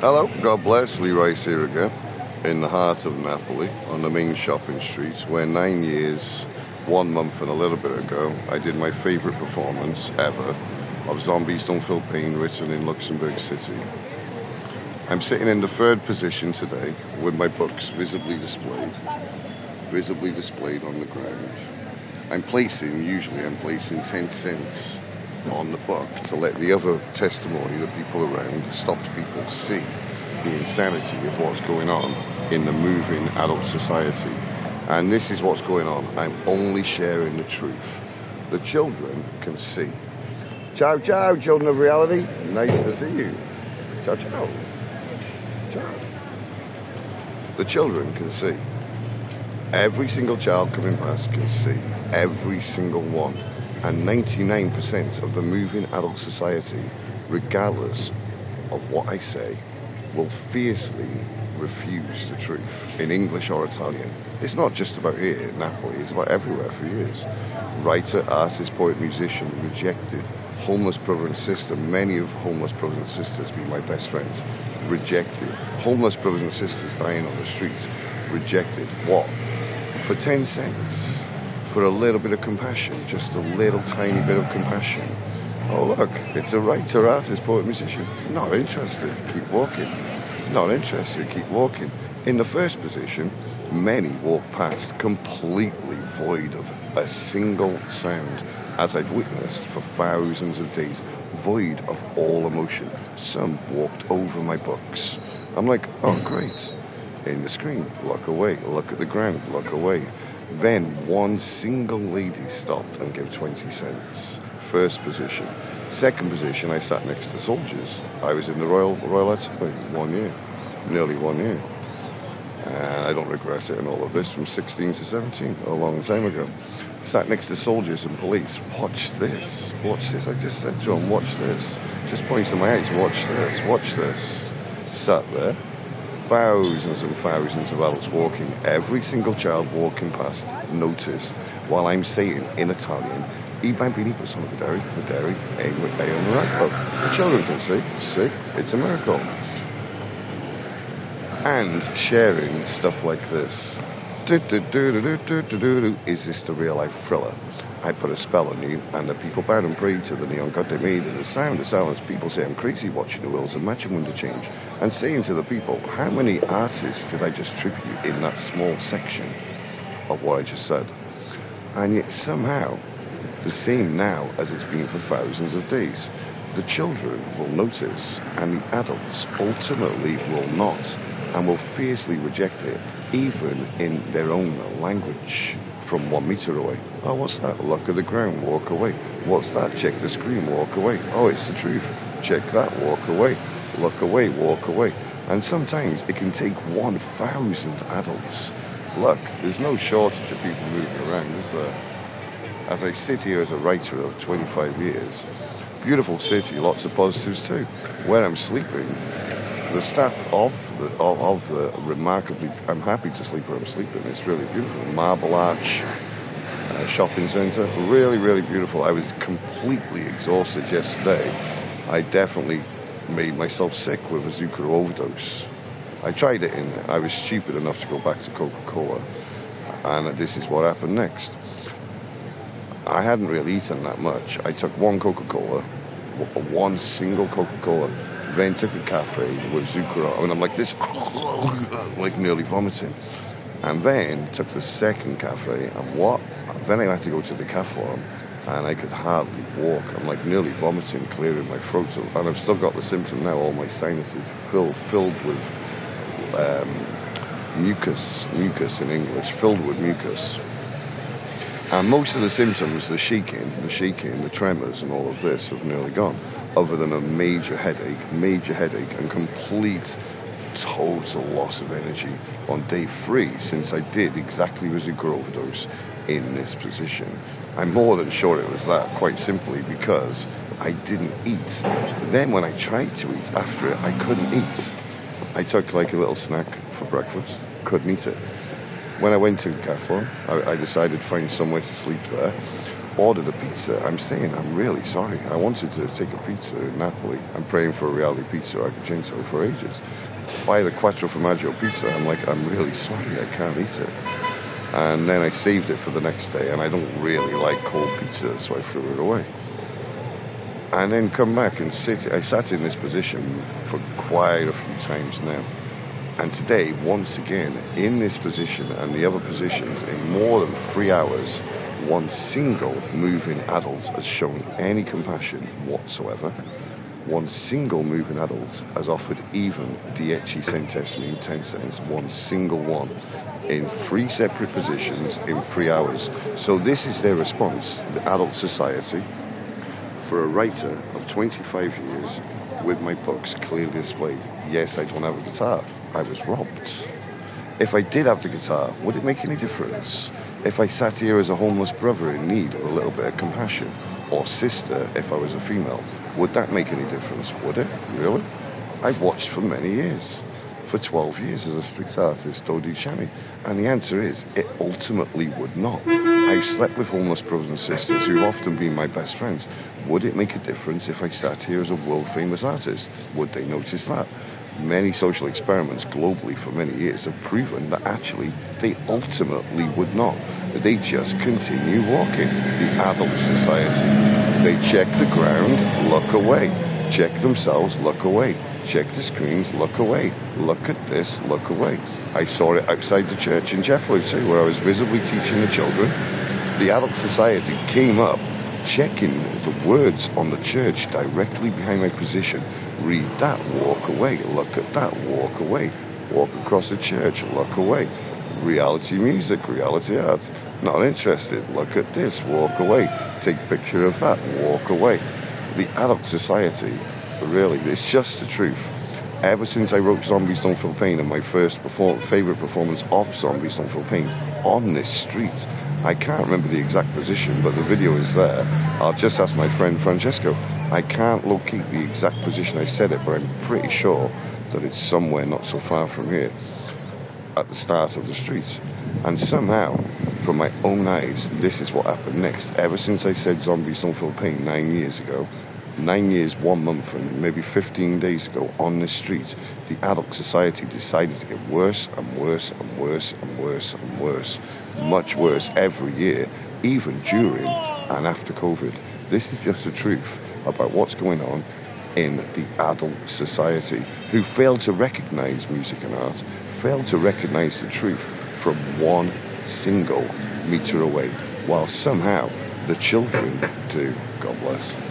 Hello, God bless, Leroy's here again, in the heart of Napoli, on the main shopping streets, where 9 years, 1 month and a little bit ago, I did my favourite performance ever of Zombies Don't Feel Pain written in Luxembourg City. I'm sitting in the third position today, with my books visibly displayed on the ground. Usually I'm placing 10 cents on the book to let the other testimony, the people around, stopped people see the insanity of what's going on in the moving adult society. And this is what's going on. I'm only sharing the truth. The children can see. Ciao, ciao, children of reality. Nice to see you. Ciao, ciao. Ciao. The children can see. Every single child coming past can see. Every single one. And 99% of the moving adult society, regardless of what I say, will fiercely refuse the truth in English or Italian. It's not just about here in Napoli, it's about everywhere for years. Writer, artist, poet, musician, rejected. Homeless brother and sister, many of homeless brothers and sisters being my best friends, rejected. Homeless brothers and sisters dying on the streets, rejected. What? For 10 cents. For a little bit of compassion, just a little tiny bit of compassion. Oh look, it's a writer, artist, poet, musician. Not interested, keep walking. Not interested, keep walking. In the first position, many walk past completely void of a single sound, as I've witnessed for thousands of days, void of all emotion. Some walked over my books. I'm like, oh great. In the screen, look away, look at the ground, look away. Then one single lady stopped and gave 20 cents. First position. Second position, I sat next to soldiers. I was in the Royal Artillery 1 year, nearly 1 year. And I don't regret it in all of this, from 16 to 17, a long time ago. Sat next to soldiers and police. Watch this, watch this. I just said to them, watch this. Just pointed to my eyes, watch this, watch this. Sat there. Thousands and thousands of adults walking, every single child walking past, noticed, while I'm saying in Italian, I bambini possono vedere è un miracolo. The children can see, it's a miracle. And sharing stuff like this. Is this the real life thriller? I put a spell on you, and the people bowed and prayed to the neon god they made, and the sound of silence. People say I'm crazy watching the wheels of matching to change, and saying to the people, how many artists did I just tribute in that small section of what I just said? And yet somehow, the same now as it's been for thousands of days, the children will notice, and the adults ultimately will not, and will fiercely reject it, even in their own language. From 1 meter away. Oh, what's that? Look at the ground, walk away. What's that? Check the screen, walk away. Oh, it's the truth. Check that, walk away. Look away, walk away. And sometimes it can take 1,000 adults. Look, there's no shortage of people moving around, is there? As I sit here as a writer of 25 years, beautiful city, lots of positives too. Where I'm sleeping, the staff of the remarkably, I'm happy to sleep where I'm sleeping. It's really beautiful. Marble Arch shopping centre, really, really beautiful. I was completely exhausted yesterday. I definitely made myself sick with a Zucchero overdose. I tried it I was stupid enough to go back to Coca-Cola, and this is what happened next. I hadn't really eaten that much. I took one Coca-Cola, one single Coca-Cola, then took a cafe with Zucchero, and I'm like this, like nearly vomiting. And then took the second cafe, and what? Then I had to go to the Decathlon, and I could hardly walk. I'm like nearly vomiting, clearing my throat, and I've still got the symptom now. All my sinuses filled with mucus in English, filled with mucus. And most of the symptoms, the shaking, the tremors, and all of this have nearly gone, other than a major headache, and complete, total loss of energy on day 3 since I did exactly the Zucchero overdose in this position. I'm more than sure it was that, quite simply because I didn't eat. Then when I tried to eat after it, I couldn't eat. I took like a little snack for breakfast, couldn't eat it. When I went to the Decathlon, I decided to find somewhere to sleep there. ordered a pizza. I'm saying I'm really sorry. I wanted to take a pizza in Napoli. I'm praying for a reality pizza Argento for ages. Buy the quattro formaggio pizza. I'm like, I'm really sorry, I can't eat it. And then I saved it for the next day, and I don't really like cold pizza, so I threw it away. And then come back and sit. I sat in this position for quite a few times now. And today, once again, in this position and the other positions, in more than 3 hours, one single moving adult has shown any compassion whatsoever. One single moving adult has offered even 10 centesimi, 10 cents, one single one, in 3 separate positions in 3 hours. So this is their response, the adult society, for a writer of 25 years with my books clearly displayed. Yes, I don't have a guitar. I was robbed. If I did have the guitar, would it make any difference? If I sat here as a homeless brother in need of a little bit of compassion, or sister if I was a female, would that make any difference? Would it? Really? I've watched for many years. For 12 years as a street artist, Dodi Chani. And the answer is, it ultimately would not. I've slept with homeless brothers and sisters who've often been my best friends. Would it make a difference if I sat here as a world-famous artist? Would they notice that? Many social experiments globally for many years have proven that actually they ultimately would not. They just continue walking. The adult society. They check the ground, look away. Check themselves, look away. Check the screens, look away. Look at this, look away. I saw it outside the church in Jeffrey too, where I was visibly teaching the children. The adult society came up, checking the words on the church directly behind my position. Read that, walk away. Look at that, walk away. Walk across the church, look away. Reality music, reality art. Not interested. Look at this, walk away. Take a picture of that, walk away. The adult society, really, it's just the truth. Ever since I wrote Zombies Don't Feel Pain and my first favourite performance of Zombies Don't Feel Pain on this street, I can't remember the exact position, but the video is there. I'll just ask my friend Francesco. I can't locate the exact position I said it, but I'm pretty sure that it's somewhere not so far from here, at the start of the street. And somehow, from my own eyes, this is what happened next. Ever since I said Zombies Don't Feel Pain 9 years ago, 9 years, 1 month, and maybe 15 days ago on this street, the adult society decided to get worse and worse and worse and worse and worse. Much worse every year, even during and after COVID. This is just the truth about what's going on in the adult society, who fail to recognize music and art, fail to recognize the truth from one single meter away, while somehow the children do. God bless.